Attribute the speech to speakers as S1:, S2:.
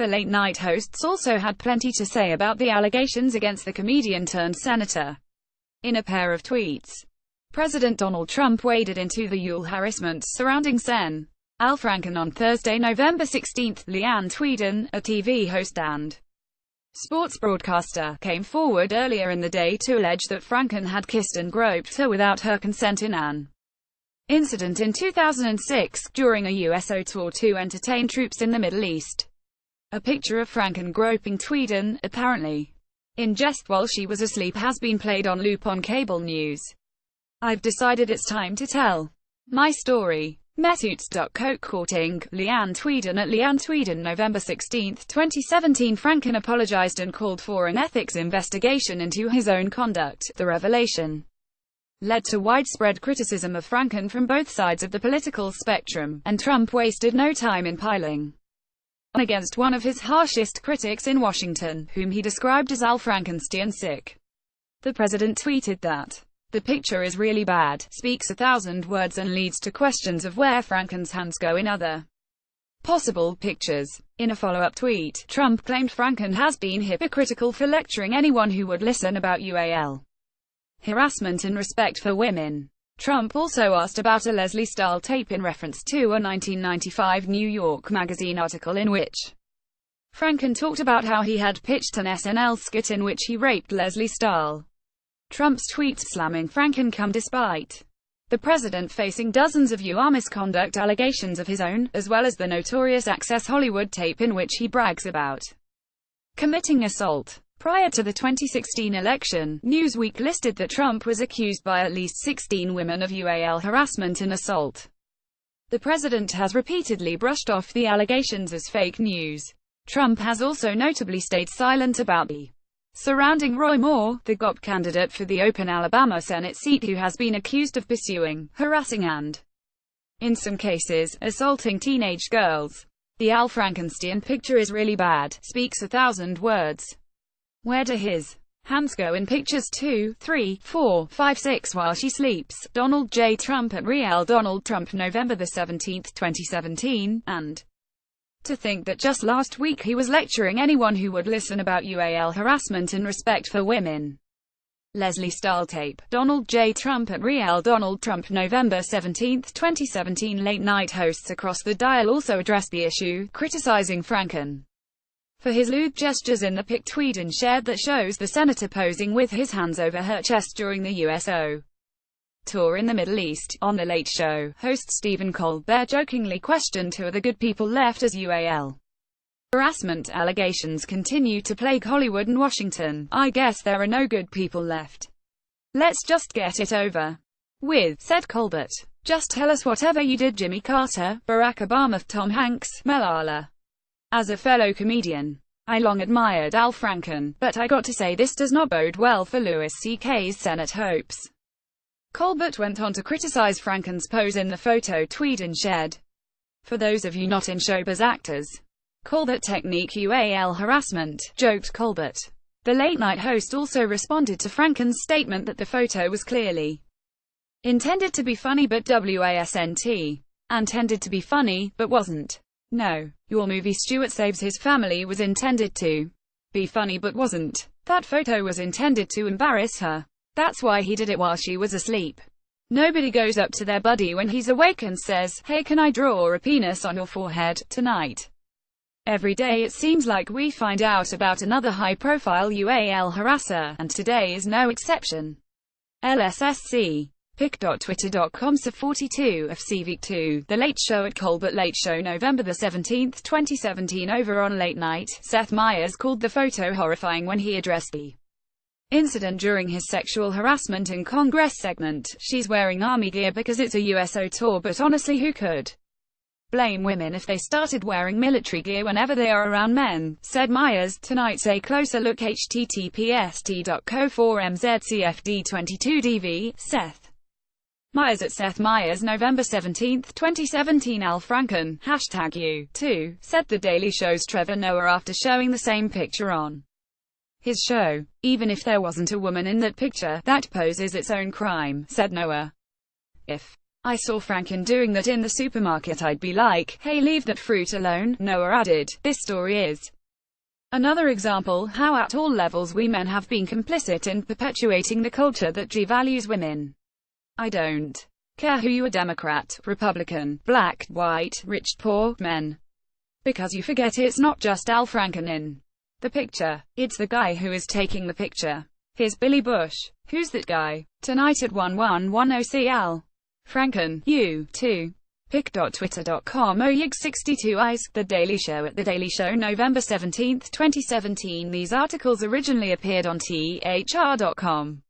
S1: The late-night hosts also had plenty to say about the allegations against the comedian-turned-senator. In a pair of tweets, President Donald Trump waded into the harassment surrounding Sen. Al Franken on Thursday, November 16. Leanne Tweeden, a TV host and sports broadcaster, came forward earlier in the day to allege that Franken had kissed and groped her without her consent in an incident in 2006, during a USO tour to entertain troops in the Middle East. A picture of Franken groping Tweeden, apparently in jest while she was asleep, has been played on loop on cable news. "I've decided it's time to tell my story." Metoots.co courting Leanne Tweeden at Leanne Tweeden, November 16, 2017. Franken apologized and called for an ethics investigation into his own conduct. The revelation led to widespread criticism of Franken from both sides of the political spectrum, and Trump wasted no time in piling on against one of his harshest critics in Washington, whom he described as Al Frankenstein sick. The president tweeted that "The picture is really bad, speaks 1,000 words and leads to questions of where Franken's hands go in other possible pictures." In a follow-up tweet, Trump claimed Franken has been hypocritical for lecturing anyone who would listen about UAL harassment and respect for women. Trump also asked about a Leslie Stahl tape in reference to a 1995 New York Magazine article in which Franken talked about how he had pitched an SNL skit in which he raped Leslie Stahl. Trump's tweets slamming Franken come despite the president facing dozens of misconduct allegations of his own, as well as the notorious Access Hollywood tape in which he brags about committing assault. Prior to the 2016 election, Newsweek listed that Trump was accused by at least 16 women of UAL harassment and assault. The president has repeatedly brushed off the allegations as fake news. Trump has also notably stayed silent about the surrounding Roy Moore, the GOP candidate for the open Alabama Senate seat, who has been accused of pursuing, harassing and, in some cases, assaulting teenage girls. The Al Frankenstein picture is really bad, speaks 1,000 words. Where do his hands go in pictures 2, 3, 4, 5, 6 while she sleeps? Donald J. Trump at Real Donald Trump, November 17, 2017, and to think that just last week he was lecturing anyone who would listen about UAL harassment and respect for women. Leslie Stahl tape. Donald J. Trump at Real Donald Trump, November 17, 2017. Late-night hosts across the dial also addressed the issue, criticizing Franken for his lewd gestures in the pic Tweeden shared that shows the senator posing with his hands over her chest during the USO tour in the Middle East. On The Late Show, host Stephen Colbert jokingly questioned who are the good people left as UAL harassment allegations continue to plague Hollywood and Washington. "I guess there are no good people left. Let's just get it over with," said Colbert. "Just tell us whatever you did, Jimmy Carter, Barack Obama, Tom Hanks, Malala." As a fellow comedian, I long admired Al Franken, but I got to say this does not bode well for Louis C.K.'s Senate hopes. Colbert went on to criticize Franken's pose in the photo Tweeden shared. "For those of you not in showbiz actors, call that technique UAL harassment," joked Colbert. The late-night host also responded to Franken's statement that the photo was clearly intended to be funny but wasn't. Intended to be funny, but wasn't. "No. Your movie Stuart Saves His Family was intended to be funny but wasn't. That photo was intended to embarrass her. That's why he did it while she was asleep. Nobody goes up to their buddy when he's awake and says, 'Hey, can I draw a penis on your forehead tonight?' Every day it seems like we find out about another high-profile UAL harasser, and today is no exception." LSSC. pic.twitter.com/42 of CVIC2. The Late Show at Colbert Late Show, November 17, 2017. Over on Late Night, Seth Meyers called the photo horrifying when he addressed the incident during his sexual harassment in Congress segment. "She's wearing army gear because it's a USO tour, but honestly, who could blame women if they started wearing military gear whenever they are around men," said Meyers. Tonight's a closer look. https://t.co/4mzcfd22dv. Seth Meyers at Seth Meyers, November 17, 2017. Al Franken, #you, too, said The Daily Show's Trevor Noah after showing the same picture on his show. "Even if there wasn't a woman in that picture, that pose is its own crime," said Noah. "If I saw Franken doing that in the supermarket. I'd be like, hey, leave that fruit alone. Noah added, this story is another example how at all levels we men have been complicit in perpetuating the culture that devalues women. I don't care who you are, Democrat, Republican, black, white, rich, poor, men. Because you forget it's not just Al Franken in the picture. It's the guy who is taking the picture. Here's Billy Bush. Who's that guy? Tonight at 1110 see Al Franken. You, too. pic.twitter.com/oyig62eyes. The Daily Show at The Daily Show, November 17, 2017. These articles originally appeared on thr.com.